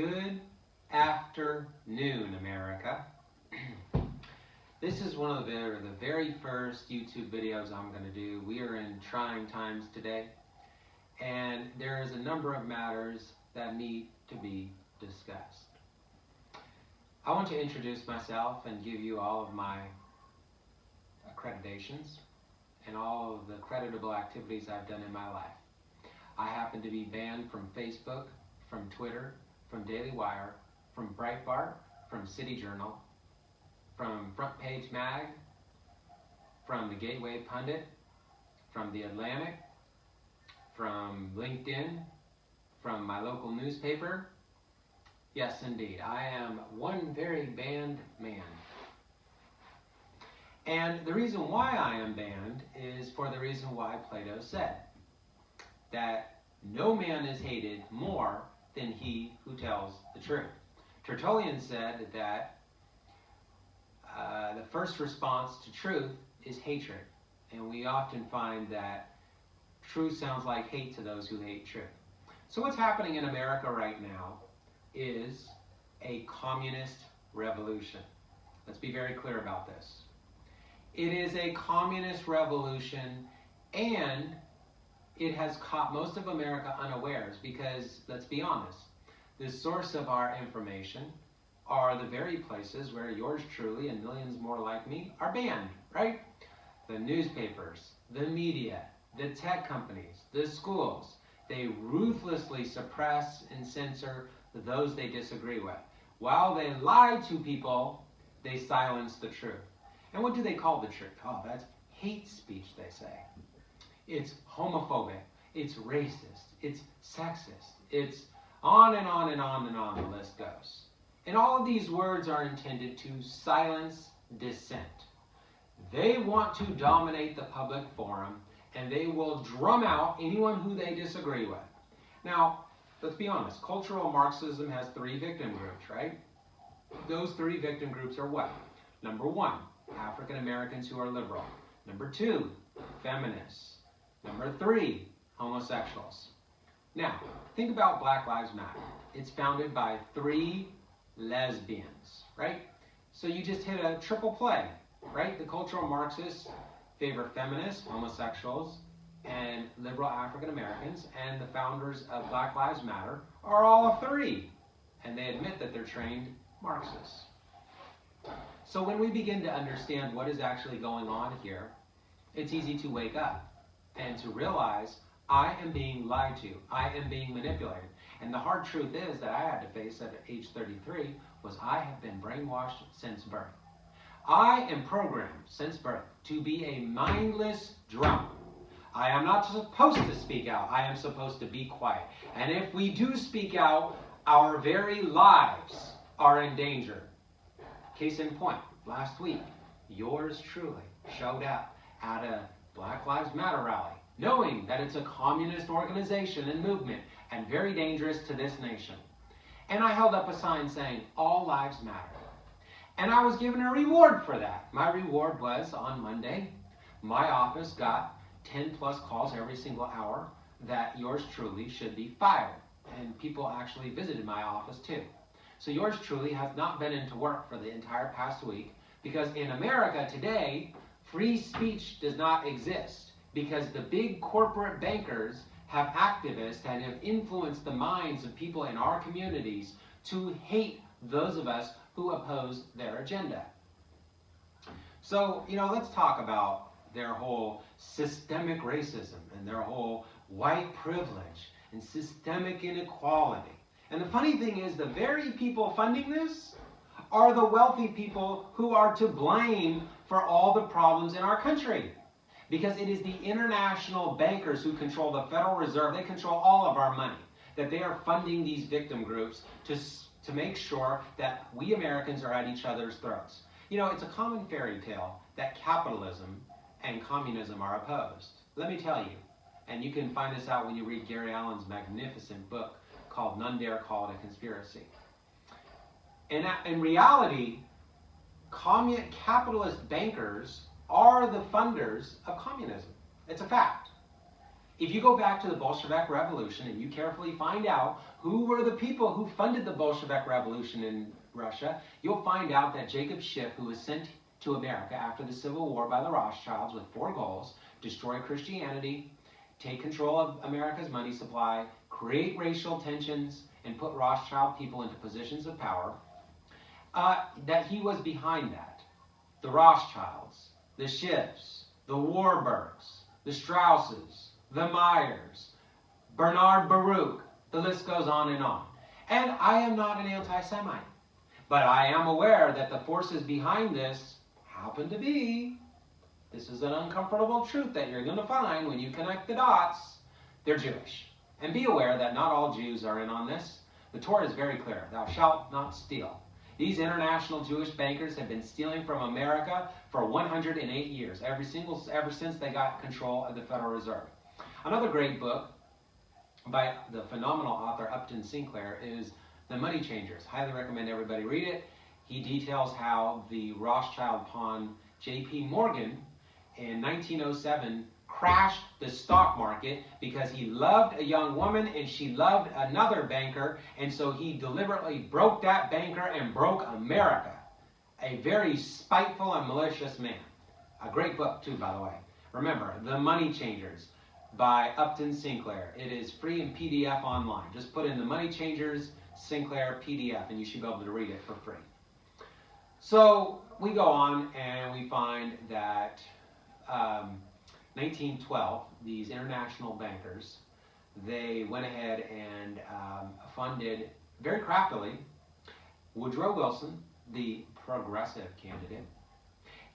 Good afternoon, America. This is one of the very first YouTube videos I'm going to do. We are in trying times today, and there is a number of matters that need to be discussed. I want to introduce myself and give you all of my accreditations and all of the creditable activities I've done in my life. I happen to be banned from Facebook, from Twitter, from Daily Wire, from Breitbart, from City Journal, from Front Page Mag, from the Gateway Pundit, from the Atlantic, from LinkedIn, from my local newspaper. Yes, indeed, I am one very banned man. And the reason why I am banned is for the reason why Plato said that no man is hated more than he who tells the truth. Tertullian said that the first response to truth is hatred. And we often find that truth sounds like hate to those who hate truth. So what's happening in America right now is a communist revolution. Let's be very clear about this. It is a communist revolution, and it has caught most of America unawares because, let's be honest, the source of our information are the very places where yours truly and millions more like me are banned, right? The newspapers, the media, the tech companies, the schools, they ruthlessly suppress and censor those they disagree with. While they lie to people, they silence the truth. And what do they call the truth? Oh, that's hate speech, they say. It's homophobic, it's racist, it's sexist, it's on and on and on and on the list goes. And all of these words are intended to silence dissent. They want to dominate the public forum, and they will drum out anyone who they disagree with. Now, let's be honest, cultural Marxism has three victim groups, right? Those three victim groups are what? Number one, African Americans who are liberal. Number two, feminists. Number three, homosexuals. Now, think about Black Lives Matter. It's founded by three lesbians, right? So you just hit a triple play, right? The cultural Marxists favor feminists, homosexuals, and liberal African Americans, and the founders of Black Lives Matter are all three, and they admit that they're trained Marxists. So when we begin to understand what is actually going on here, it's easy to wake up and to realize I am being lied to, I am being manipulated. And the hard truth is that I had to face at age 33 was I have been brainwashed since birth. I am programmed since birth to be a mindless drum. I am not supposed to speak out. I am supposed to be quiet. And if we do speak out, our very lives are in danger. Case in point, last week, yours truly showed up at a Black Lives Matter rally, knowing that it's a communist organization and movement and very dangerous to this nation. And I held up a sign saying, all lives matter. And I was given a reward for that. My reward was on Monday, my office got 10 plus calls every single hour that yours truly should be fired. And people actually visited my office too. So yours truly has not been into work for the entire past week because in America today, free speech does not exist because the big corporate bankers have activists and have influenced the minds of people in our communities to hate those of us who oppose their agenda. So, let's talk about their whole systemic racism and their whole white privilege and systemic inequality. And the funny thing is, the very people funding this are the wealthy people who are to blame for all the problems in our country. Because it is the international bankers who control the Federal Reserve, they control all of our money, that they are funding these victim groups to make sure that we Americans are at each other's throats. It's a common fairy tale that capitalism and communism are opposed. Let me tell you, and you can find this out when you read Gary Allen's magnificent book called None Dare Call It a Conspiracy. In reality, capitalist bankers are the funders of communism. It's a fact. If you go back to the Bolshevik Revolution and you carefully find out who were the people who funded the Bolshevik Revolution in Russia, you'll find out that Jacob Schiff, who was sent to America after the Civil War by the Rothschilds with 4 goals: destroy Christianity, take control of America's money supply, create racial tensions, and put Rothschild people into positions of power, that he was behind that. The Rothschilds, the Schiffs, the Warburgs, the Strausses, the Meyers, Bernard Baruch, the list goes on and on. And I am not an anti-Semite, but I am aware that the forces behind this happen to be, this is an uncomfortable truth that you're going to find when you connect the dots, they're Jewish. And be aware that not all Jews are in on this. The Torah is very clear, thou shalt not steal. These international Jewish bankers have been stealing from America for 108 years, ever since they got control of the Federal Reserve. Another great book by the phenomenal author Upton Sinclair is The Money Changers. Highly recommend everybody read it. He details how the Rothschild pawn J.P. Morgan in 1907 crashed the stock market because he loved a young woman and she loved another banker, and so he deliberately broke that banker and broke America. A very spiteful and malicious man. A great book too, by the way. Remember, The Money Changers by Upton Sinclair. It is free in PDF online. Just put in The Money Changers Sinclair PDF and you should be able to read it for free. So we go on and we find that 1912, these international bankers, they went ahead and funded very craftily Woodrow Wilson, the progressive candidate,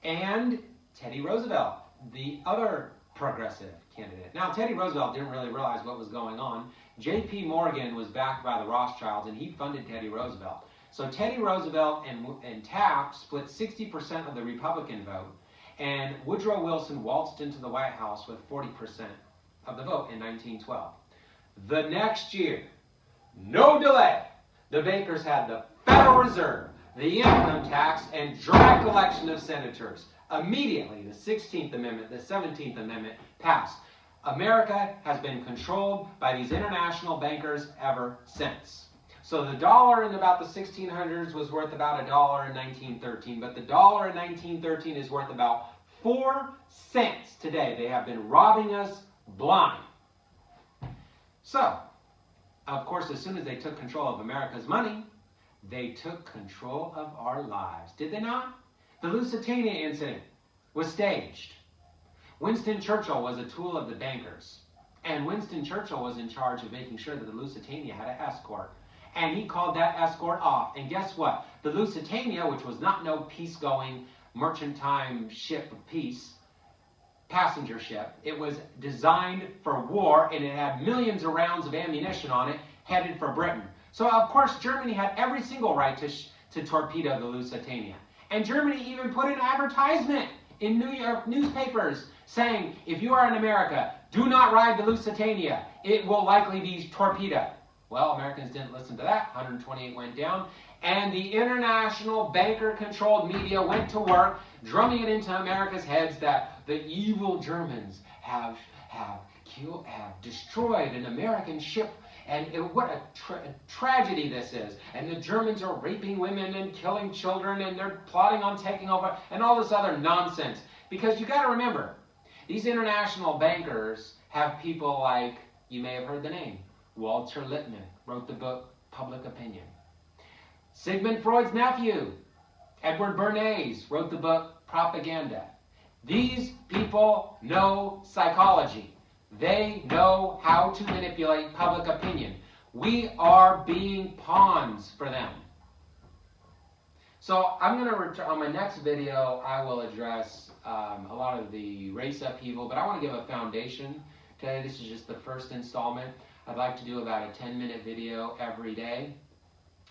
and Teddy Roosevelt, the other progressive candidate. Now, Teddy Roosevelt didn't really realize what was going on. J.P. Morgan was backed by the Rothschilds, and he funded Teddy Roosevelt. So Teddy Roosevelt and Taft split 60% of the Republican vote, and Woodrow Wilson waltzed into the White House with 40% of the vote in 1912. The next year, no delay, the bankers had the Federal Reserve, the income tax, and direct election of senators. Immediately, the 16th Amendment, the 17th Amendment passed. America has been controlled by these international bankers ever since. So the dollar in about the 1600s was worth about $1 in 1913, but the dollar in 1913 is worth about 4 cents today. They have been robbing us blind. So, of course, as soon as they took control of America's money, they took control of our lives. Did they not? The Lusitania incident was staged. Winston Churchill was a tool of the bankers, and Winston Churchill was in charge of making sure that the Lusitania had an escort. And he called that escort off. And guess what? The Lusitania, which was not no peace-going merchantine ship of peace, passenger ship, it was designed for war, and it had millions of rounds of ammunition on it, headed for Britain. So, of course, Germany had every single right to torpedo the Lusitania. And Germany even put an advertisement in New York newspapers saying, if you are in America, do not ride the Lusitania. It will likely be torpedoed. Well, Americans didn't listen to that. 128 went down. And the international banker-controlled media went to work, drumming it into America's heads that the evil Germans have destroyed an American ship. And what a tragedy this is. And the Germans are raping women and killing children, and they're plotting on taking over, and all this other nonsense. Because you got to remember, these international bankers have people like, you may have heard the name, Walter Lippmann, wrote the book Public Opinion. Sigmund Freud's nephew, Edward Bernays, wrote the book Propaganda. These people know psychology. They know how to manipulate public opinion. We are being pawns for them. So I'm going to return, on my next video, I will address a lot of the race upheaval, but I want to give a foundation today. This is just the first installment. I'd like to do about a 10-minute video every day.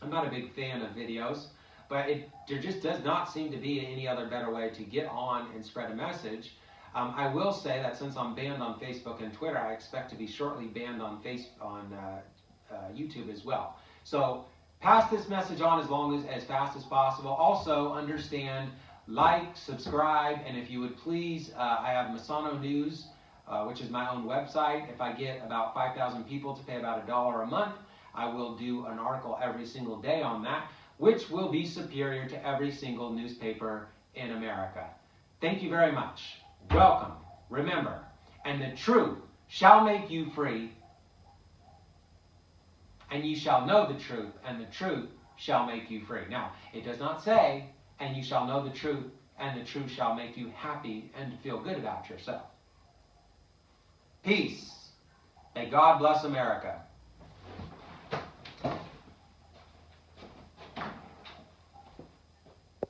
I'm not a big fan of videos, but there just does not seem to be any other better way to get on and spread a message. I will say that since I'm banned on Facebook and Twitter, I expect to be shortly banned on YouTube as well. So pass this message on as fast as possible. Also understand, like, subscribe, and if you would please, I have Masano News, which is my own website. If I get about 5,000 people to pay about $1 a month, I will do an article every single day on that, which will be superior to every single newspaper in America. Thank you very much. Welcome. Remember, and the truth shall make you free, and ye shall know the truth, and the truth shall make you free. Now, it does not say, and you shall know the truth, and the truth shall make you happy and feel good about yourself. Peace. May God bless America.